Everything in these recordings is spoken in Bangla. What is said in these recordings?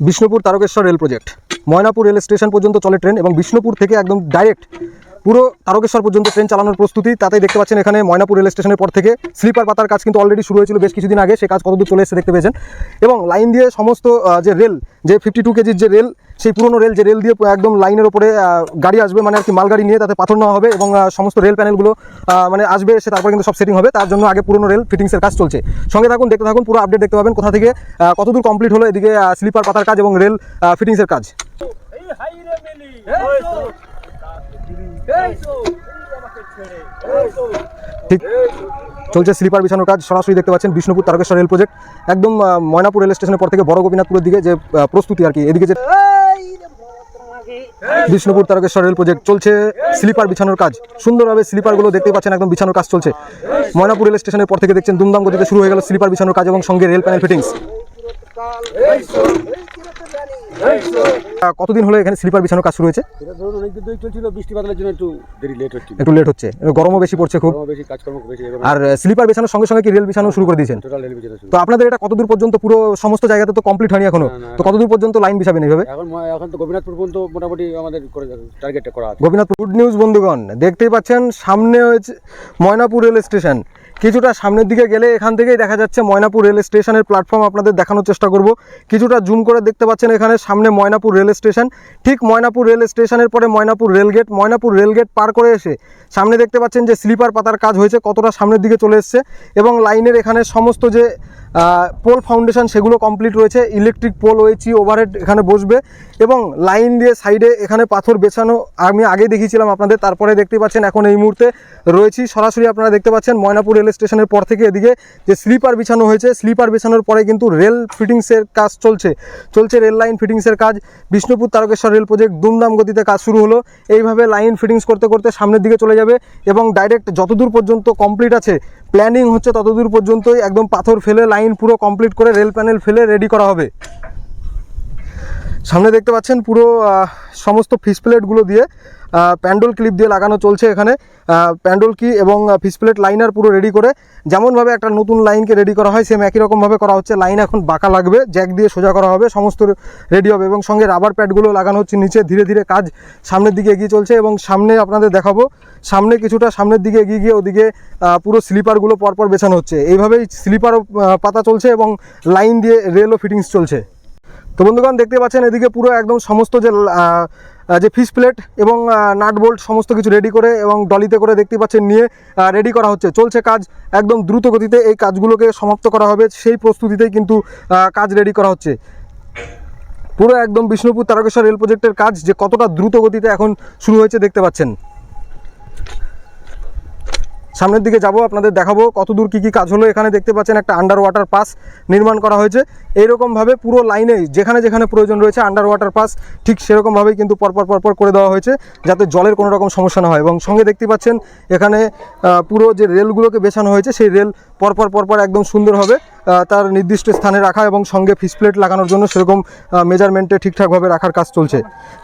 Bishnupur Tarakeswar rail project Moynapur rail station পর্যন্ত চলে ট্রেন এবং বিষ্ণুপুর থেকে একদম ডাইরেক্ট পুরো তারকেশ্বর পর্যন্ত ট্রেন চালানোর প্রস্তুতি। তাতেই দেখতে পাচ্ছেন এখানে ময়নাপুর রেল স্টেশনের পর থেকে স্লিপার পাতার কাজ কিন্তু অলরেডি শুরু হয়েছিল বেশ কিছুদিন আগে। সে কাজ কতদূর চলে এসে দেখতে পেয়েছেন এবং লাইন দিয়ে সমস্ত যে রেল, যে 52 কেজির যে রেল, সেই পুরনো রেল, যে রেল দিয়ে একদম লাইনের ওপরে গাড়ি আসবে, মানে আর কি মালগাড়ি নিয়ে তাতে পাথর নেওয়া হবে এবং সমস্ত রেল প্যানেলগুলো মানে আসবে, এসে তারপরে কিন্তু সব সেটিং হবে। তার জন্য আগে পুরনো রেল ফিটিংসের কাজ চলছে। সঙ্গে থাকুন, দেখতে থাকুন, পুরো আপডেট দেখতে পাবেন কোথা থেকে কতদূর কমপ্লিট হলো এদিকে স্লিপার পাতার কাজ এবং রেল ফিটিংসের কাজ। ঠিক চলছে স্লিপার বিছানোর কাজ, সরাসরি দেখতে পাচ্ছেন বিষ্ণুপুর তারকেশ্বর রেল প্রজেক্ট একদম ময়নাপুর রেল স্টেশনের পর থেকে বড় গোপীনাথপুরের দিকে যে প্রস্তুতি আর কি। এদিকে যে বিষ্ণুপুর তারকেশ্বর রেল প্রজেক্ট চলছে স্লিপার বিছানোর কাজ, সুন্দরভাবে স্লিপারগুলো দেখতে পাচ্ছেন একদম বিছানোর কাজ চলছে। ময়নাপুর রেল স্টেশনের পর থেকে দেখছেন দুমদাম গতিতে শুরু হয়ে গেল স্লিপার বিছানোর কাজ এবং সঙ্গে রেল প্যানেল ফিটিংস। কতদিন হলো এখানে স্লিপার বিছানোর কাজ শুরু হয়েছে? এটা ধরুন অনেকদিন ধরেই চলছিল, বৃষ্টি বাদলের জন্য একটু লেট হচ্ছে, গরমও বেশি পড়ছে খুব, বেশি কাজকর্ম বেশি। আর স্লিপার বিছানোর সঙ্গে সঙ্গে কি রেল বিছানো শুরু করে দিয়েছেন? টোটাল রেল বিছানো শুরু। তো আপনাদের এটা কতদূর পর্যন্ত, পুরো সমস্ত জায়গাতে তো কমপ্লিট হয়নি এখনো, তো কতদূর পর্যন্ত লাইন বিছাবেন এইভাবে? এখন তো গোপীনাথপুর পর্যন্ত মোটামুটি আমাদের টার্গেটটা করা আছে। গোপীনাথপুর। গুড নিউজ বন্ধুগণ, দেখতেই পাচ্ছেন সামনে হয়েছে ময়নাপুর রেল স্টেশন। কিছুটা সামনের দিকে গেলে এখান থেকেই দেখা যাচ্ছে ময়নাপুর রেল স্টেশনের প্ল্যাটফর্ম। আপনাদের দেখানোর চেষ্টা করব। কিছুটা জুম করে দেখতে পাচ্ছেন এখানে সামনে ময়নাপুর রেল স্টেশন। ঠিক ময়নাপুর রেল স্টেশনের পরে ময়নাপুর রেলগেট। ময়নাপুর রেলগেট পার করে এসে সামনে দেখতে পাচ্ছেন যে স্লিপার পাতার কাজ হয়েছে, কতটা সামনের দিকে চলে এসছে এবং লাইনের এখানে সমস্ত যে পোল ফাউন্ডেশন সেগুলো কমপ্লিট রয়েছে। ইলেকট্রিক পোল, ওয়েচি, ওভারহেড এখানে বসবে এবং লাইন দিয়ে সাইডে এখানে পাথর বেছানো আমি আগে দেখিয়েছিলাম আপনাদের। তারপরে দেখতে পাচ্ছেন এখন এই মুহূর্তে রয়েছি সরাসরি, আপনারা দেখতে পাচ্ছেন ময়নাপুর রেল স্টেশনের পর থেকে এদিকে যে স্লিপার বিছানো হয়েছে, স্লিপার বিছানোর পরে কিন্তু রেল ফিটিংসের কাজ চলছে রেল লাইন ফিটিংসের কাজ। বিষ্ণুপুর তারকেশ্বর রেল প্রজেক্ট দুমদাম গতিতে কাজ শুরু হলো। এইভাবে লাইন ফিটিংস করতে করতে সামনের দিকে চলে যাবে এবং ডাইরেক্ট যতদূর পর্যন্ত কমপ্লিট আছে, প্ল্যানিং হচ্ছে ততদূর পর্যন্তই একদম পাথর ফেলে লাইন পুরো কমপ্লিট করে রেল প্যানেল ফেলে রেডি করা হবে। সামনে দেখতে পাচ্ছেন পুরো সমস্ত ফিস প্লেটগুলো দিয়ে প্যান্ডল ক্লিপ দিয়ে লাগানো চলছে এখানে। প্যান্ডল কি এবং ফিস প্লেট লাইনার পুরো রেডি করে যেমনভাবে একটা নতুন লাইনকে রেডি করা হয় সেম একই রকমভাবে করা হচ্ছে। লাইন এখন বাঁকা লাগবে, জ্যাক দিয়ে সোজা করা হবে, সমস্ত রেডি হবে এবং সঙ্গে রাবার প্যাডগুলো লাগানো হচ্ছে নিচে। ধীরে ধীরে কাজ সামনের দিকে এগিয়ে চলছে এবং সামনে আপনাদের দেখাবো, সামনে কিছুটা সামনের দিকে এগিয়ে গিয়ে ওদিকে পুরো স্লিপারগুলো পরপর বেছানো হচ্ছে। এইভাবেই স্লিপার পাতা চলছে এবং লাইন দিয়ে রেলও ফিটিংস চলছে। তো বন্ধুগণ দেখতে পাচ্ছেন এদিকে পুরো একদম সমস্ত যে ফিস প্লেট এবং নাট বোল্ট সমস্ত কিছু রেডি করে এবং ডলিতে করে দেখতে পাচ্ছেন নিয়ে রেডি করা হচ্ছে। চলছে কাজ একদম দ্রুত গতিতে, এই কাজগুলোকে সমাপ্ত করা হবে সেই প্রস্তুতিতেই কিন্তু কাজ রেডি করা হচ্ছে। পুরো একদম বিষ্ণুপুর তারকেশ্বর রেল প্রজেক্টের কাজ যে কতটা দ্রুত গতিতে এখন শুরু হয়েছে দেখতে পাচ্ছেন। সামনের দিকে যাব, আপনাদের দেখাবো কতদূর কী কাজ হলো। এখানে দেখতে পাচ্ছেন একটা আন্ডার ওয়াটার পাস নির্মাণ করা হয়েছে। এইরকমভাবে পুরো লাইনে যেখানে যেখানে প্রয়োজন রয়েছে আন্ডার ওয়াটার পাস ঠিক সেরকমভাবেই কিন্তু পরপর করে দেওয়া হয়েছে যাতে জলের কোনো রকম সমস্যা না হয়। এবং সঙ্গে দেখতে পাচ্ছেন এখানে পুরো যে রেলগুলোকে বেছানো হয়েছে সেই রেল পরপর একদম সুন্দরভাবে তার নির্দিষ্ট স্থানে রাখা এবং সঙ্গে ফিস প্লেট লাগানোর জন্য সেরকম মেজারমেন্টে ঠিকঠাকভাবে রাখার কাজ চলছে।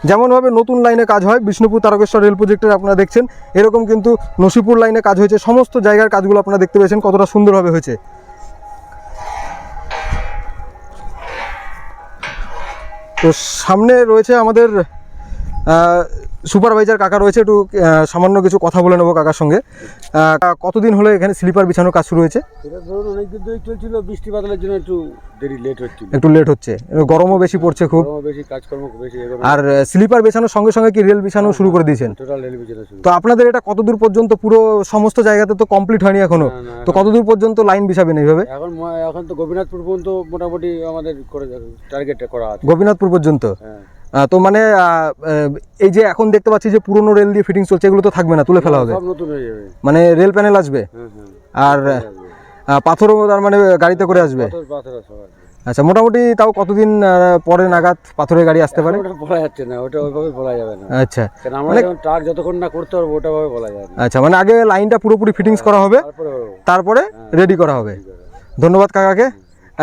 যেমনভাবে নতুন লাইনে কাজ হয় বিষ্ণুপুর তারকেশ্বর রেল প্রজেক্টের আপনারা দেখছেন, এরকম কিন্তু নসিপুর লাইনে কাজ হয়েছে। সমস্ত জায়গার কাজগুলো আপনারা দেখতে পেয়েছেন কতটা সুন্দরভাবে হয়েছে। তো সামনে রয়েছে আমাদের সুপারভাইজার কাকা রয়েছে, একটু সামান্য কিছু কথা বলে নেবো কাকার সঙ্গে। কতদিন হলো এখানে স্লিপার বিছানোর কাজ শুরু হয়েছে? এটা ধরুন অনেকদিন ধরেই চলছিল, বৃষ্টি বাদলের জন্য একটু লেট হচ্ছে, গরমও বেশি পড়ছে খুব, বেশি কাজকর্ম বেশি। আর স্লিপার বিছানোর সঙ্গে সঙ্গে কি রেল বিছানো শুরু করে দিয়েছেন? টোটাল রেল বিছানো শুরু। তো আপনাদের এটা কতদূর পর্যন্ত, পুরো সমস্ত জায়গাতে তো কমপ্লিট হয়নি এখনো, তো কতদূর পর্যন্ত লাইন বিছাবেন এইভাবে? এখন তো গোপীনাথপুর পর্যন্ত মোটামুটি আমাদের টার্গেটটা করা আছে। গোপীনাথপুর পর্যন্ত? তো মানে এই যে এখন দেখতে পাচ্ছি যে পুরনো রেল দিয়ে ফিটিংস চলছে, এগুলো তো থাকবে না, তুলে ফেলা হবে, সব নতুন হয়ে যাবে, মানে রেল প্যানেল আসবে আর পাথরও তার মানে গাড়িতে করে আসবে? আচ্ছা, মোটামুটি তাও কতদিন পরে নাগাদ পাথরের গাড়ি আসতে পারে? বলা যাচ্ছে না, ওটা ওইভাবে বলা যাবে না। আচ্ছা, মানে ট্রাক যতক্ষণ না করতে পারবো ওটা ভাবে বলা যায় না। আচ্ছা, মানে আগে লাইনটা পুরোপুরি ফিটিংস করা হবে, তারপরে রেডি করা হবে। ধন্যবাদ কাকাকে,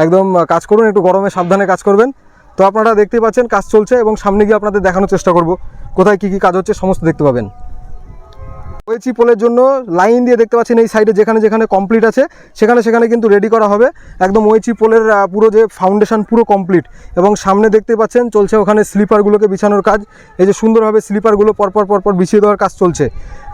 একদম কাজ করুন, একটু গরমে সাবধানে কাজ করবেন। তো আপনারা দেখতেই পাচ্ছেন কাজ চলছে এবং সামনে গিয়ে আপনাদের দেখানোর চেষ্টা করব কোথায় কী কাজ হচ্ছে, সমস্ত দেখতে পাবেন। ওয়েচি পোলের জন্য লাইন দিয়ে দেখতে পাচ্ছেন এই সাইডে যেখানে যেখানে কমপ্লিট আছে সেখানে সেখানে কিন্তু রেডি করা হবে। একদম ওয়েচি পোলের পুরো যে ফাউন্ডেশন পুরো কমপ্লিট, এবং সামনে দেখতে পাচ্ছেন চলছে ওখানে স্লিপারগুলোকে বিছানোর কাজ। এই যে সুন্দরভাবে স্লিপারগুলো পরপর পরপর বিছিয়ে দেওয়ার কাজ চলছে।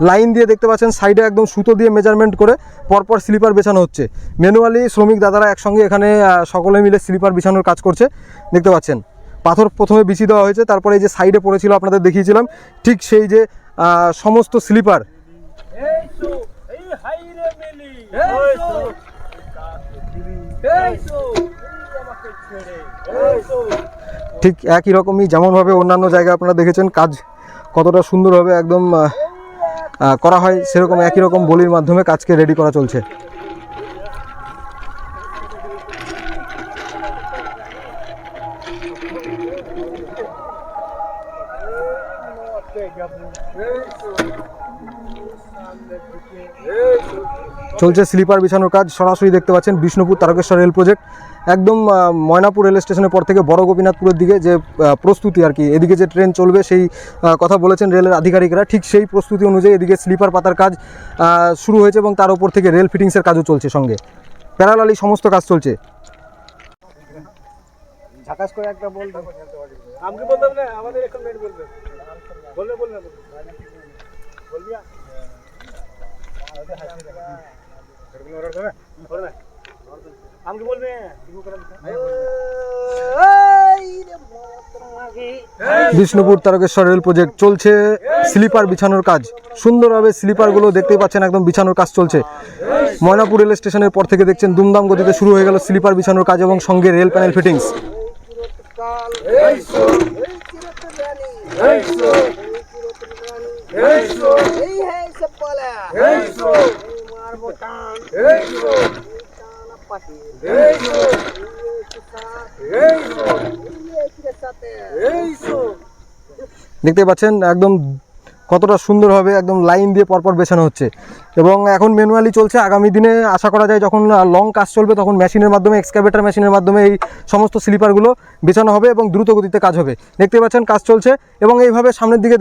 লাইন দিয়ে দেখতে পাচ্ছেন সাইডে একদম সুতো দিয়ে মেজারমেন্ট করে পরপর স্লিপার বেছানো হচ্ছে। ম্যানুয়ালি শ্রমিক দাদারা একসঙ্গে এখানে সকলে মিলে স্লিপার বিছানোর কাজ করছে দেখতে পাচ্ছেন। পাথর প্রথমে বিছিয়ে দেওয়া হয়েছে, তারপরে এই যে সাইডে পড়েছিল আপনাদের দেখিয়েছিলাম ঠিক সেই যে সমস্ত স্লিপার ঠিক একই রকমই যেমনভাবে অন্যান্য জায়গায় আপনারা দেখেছেন কাজ কতটা সুন্দরভাবে একদম করা হয়, সেরকম একই রকম বলির মাধ্যমে কাজকে রেডি করা চলছে। চলছে স্লিপার বিছানোর কাজ। সরাসরি দেখতে পাচ্ছেন বিষ্ণুপুর তারকেশ্বর রেল প্রজেক্ট, একদম ময়নাপুর রেল স্টেশনের পর থেকে বড় গোপীনাথপুরের দিকে যে প্রস্তুতি আর কি, এদিকে যে ট্রেন চলবে সেই কথা বলেছেন রেলের আধিকারিকরা, ঠিক সেই প্রস্তুতি অনুযায়ী এদিকে স্লিপার পাতার কাজ শুরু হয়েছে এবং তার উপর থেকে রেল ফিটিংসের কাজও চলছে, সঙ্গে প্যারালালি সমস্ত কাজ চলছে। ঝাকাস করে একটা বল আমাকে বলতাম না, আমাদের এখন মেট বলবে বলবে বলবে বলবি আমাকে বলবে বিষ্ণুপুর তারকেশ্বর রেল প্রজেক্ট চলছে স্লিপার বিছানোর কাজ। সুন্দরভাবে স্লিপারগুলো দেখতেই পাচ্ছেন একদম বিছানোর কাজ চলছে। ময়নাপুর রেল স্টেশনের পর থেকে দেখছেন দুমদাম গতিতে শুরু হয়ে গেল স্লিপার বিছানোর কাজ এবং সঙ্গে রেল প্যানেল ফিটিংস। দেখতে পাচ্ছেন একদম কতটা সুন্দরভাবে একদম লাইন দিয়ে পরপর বেছানো হচ্ছে এবং এখন ম্যানুয়ালি চলছে। আগামী দিনে আশা করা যায় যখন লং কাজ চলবে তখন মেশিনের মাধ্যমে, এক্সকাভেটর মেশিনের মাধ্যমে এই সমস্ত স্লিপারগুলো বেছানো হবে এবং দ্রুত গতিতে কাজ হবে। দেখতে পাচ্ছেন কাজ চলছে এবং এইভাবে সামনের দিকে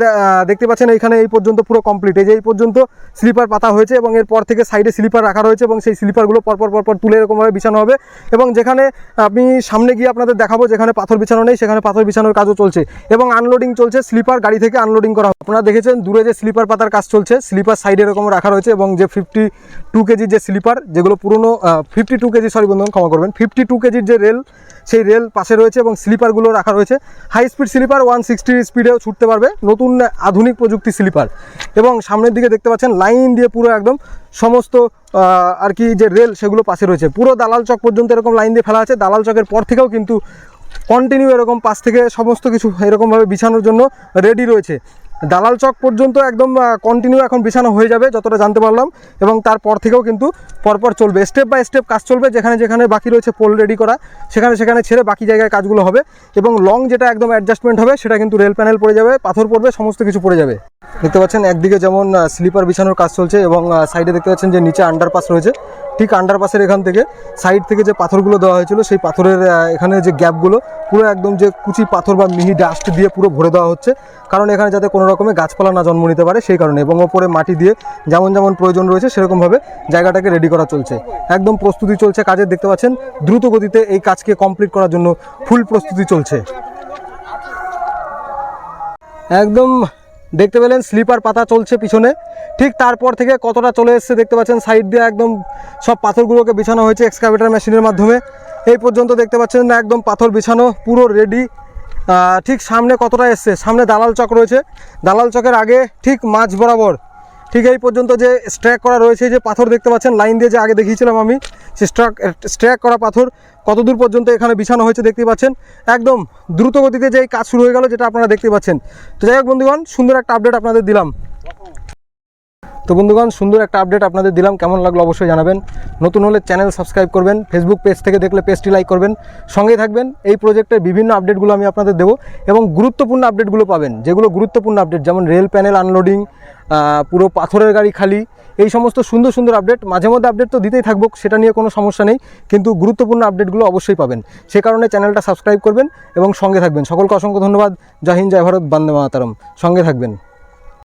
দেখতে পাচ্ছেন এইখানে এই পর্যন্ত পুরো কমপ্লিট। এই যে এই পর্যন্ত স্লিপার পাতা হয়েছে এবং এরপর থেকে সাইডে স্লিপার রাখা রয়েছে এবং সেই স্লিপারগুলো পরপর পরপর তুলে এরকমভাবে বিছানো হবে এবং যেখানে আমি সামনে গিয়ে আপনাদের দেখাবো যেখানে পাথর বিছানো নেই সেখানে পাথর বিছানোর কাজও চলছে এবং আনলোডিং চলছে। স্লিপার গাড়ি থেকে আনলোডিং করা হবে। আপনারা দেখেছেন দূরে যে স্লিপার পাতার কাজ চলছে, স্লিপার সাইডে এরকম রাখা রয়েছে এবং যে 52 কেজির যে স্লিপার, যেগুলো পুরনো 52 কেজি, সরি বন্ধুগণ ক্ষমা করবেন, 52 কেজির যে রেল, সেই রেল পাশে রয়েছে এবং স্লিপারগুলো রাখা রয়েছে। হাই স্পিড স্লিপার 160 স্পিডেও ছুটতে পারবে, নতুন আধুনিক প্রযুক্তি স্লিপার। এবং সামনের দিকে দেখতে পাচ্ছেন লাইন দিয়ে পুরো একদম সমস্ত আর কি যে রেল সেগুলো পাশে রয়েছে। পুরো দালাল চক পর্যন্ত এরকম লাইন দিয়ে ফেলা আছে। দালাল চকের পর থেকেও কিন্তু কন্টিনিউ এরকম পাশ থেকে সমস্ত কিছু এরকমভাবে বিছানোর জন্য রেডি রয়েছে। দালাল চক পর্যন্ত একদম কন্টিনিউ এখন বিছানো হয়ে যাবে যতটা জানতে পারলাম এবং তারপর থেকেও কিন্তু পরপর চলবে, স্টেপ বাই স্টেপ কাজ চলবে। যেখানে যেখানে বাকি রয়েছে পোল রেডি করা সেখানে সেখানে ছেড়ে বাকি জায়গায় কাজগুলো হবে এবং লং যেটা একদম অ্যাডজাস্টমেন্ট হবে সেটা কিন্তু রেল প্যানেল পড়ে যাবে, পাথর পড়বে, সমস্ত কিছু পড়ে যাবে। দেখতে পাচ্ছেন একদিকে যেমন স্লিপার বিছানোর কাজ চলছে এবং সাইডে দেখতে পাচ্ছেন যে নিচে আন্ডারপাস রয়েছে। ঠিক আন্ডারপাসের এখান থেকে সাইড থেকে যে পাথরগুলো দেওয়া হয়েছিল সেই পাথরের এখানে যে গ্যাপগুলো পুরো একদম যে কুচি পাথর বা মিহি ডাস্ট দিয়ে পুরো ভরে দেওয়া হচ্ছে, কারণ এখানে যাতে কোনো রকমের গাছপালা না জন্ম নিতে পারে সেই কারণে, এবং ওপরে মাটি দিয়ে যেমন যেমন প্রয়োজন রয়েছে সেরকমভাবে জায়গাটাকে রেডি করা চলছে। একদম প্রস্তুতি চলছে কাজের। দেখতে পাচ্ছেন দ্রুত গতিতে এই কাজকে কমপ্লিট করার জন্য ফুল প্রস্তুতি চলছে। একদম দেখতে পেলেন স্লিপার পাতা চলছে পিছনে, ঠিক তারপর থেকে কতটা চলে এসছে দেখতে পাচ্ছেন। সাইড দিয়ে একদম সব পাথরগুলোকে বিছানো হয়েছে এক্সকাভেটর মেশিনের মাধ্যমে। এই পর্যন্ত দেখতে পাচ্ছেন না একদম পাথর বিছানো পুরো রেডি। ঠিক সামনে কতটা এসছে, সামনে দালাল চক রয়েছে, দালাল চকের আগে ঠিক মাঝ বরাবর ঠিক এই পর্যন্ত যে স্ট্র্যাক করা রয়েছে, যে পাথর দেখতে পাচ্ছেন লাইন দিয়ে যে আগে দেখিয়েছিলাম আমি, সে স্ট্র্যাক করা পাথর কতদূর পর্যন্ত এখানে বিছানো হয়েছে দেখতে পাচ্ছেন। একদম দ্রুত গতিতে যে কাজ শুরু হয়ে গেল যেটা আপনারা দেখতে পাচ্ছেন। তো যাই হোক বন্ধুগণ, সুন্দর একটা আপডেট আপনাদের দিলাম। তো বন্ধুগণ, সুন্দর একটা আপডেট আপনাদের দিলাম, কেমন লাগলো অবশ্যই জানাবেন। নতুন হলে চ্যানেল সাবস্ক্রাইব করবেন, ফেসবুক পেজ থেকে দেখলে পেজটি লাইক করবেন, সঙ্গেই থাকবেন। এই প্রজেক্টের বিভিন্ন আপডেটগুলো আমি আপনাদের দেবো এবং গুরুত্বপূর্ণ আপডেটগুলো পাবেন, যেগুলো গুরুত্বপূর্ণ আপডেট, যেমন রেল প্যানেল আনলোডিং, পুরো পাথরের গাড়ি খালি, এই সমস্ত সুন্দর সুন্দর আপডেট। মাঝে মধ্যে আপডেট তো দিতেই থাকবো, সেটা নিয়ে কোনো সমস্যা নেই, কিন্তু গুরুত্বপূর্ণ আপডেটগুলো অবশ্যই পাবেন। সে কারণে চ্যানেলটা সাবস্ক্রাইব করবেন এবং সঙ্গে থাকবেন। সকলকে অসংখ্য ধন্যবাদ। জয় হিন্দ, জয় ভারত, বন্দে মাতরম। সঙ্গে থাকবেন।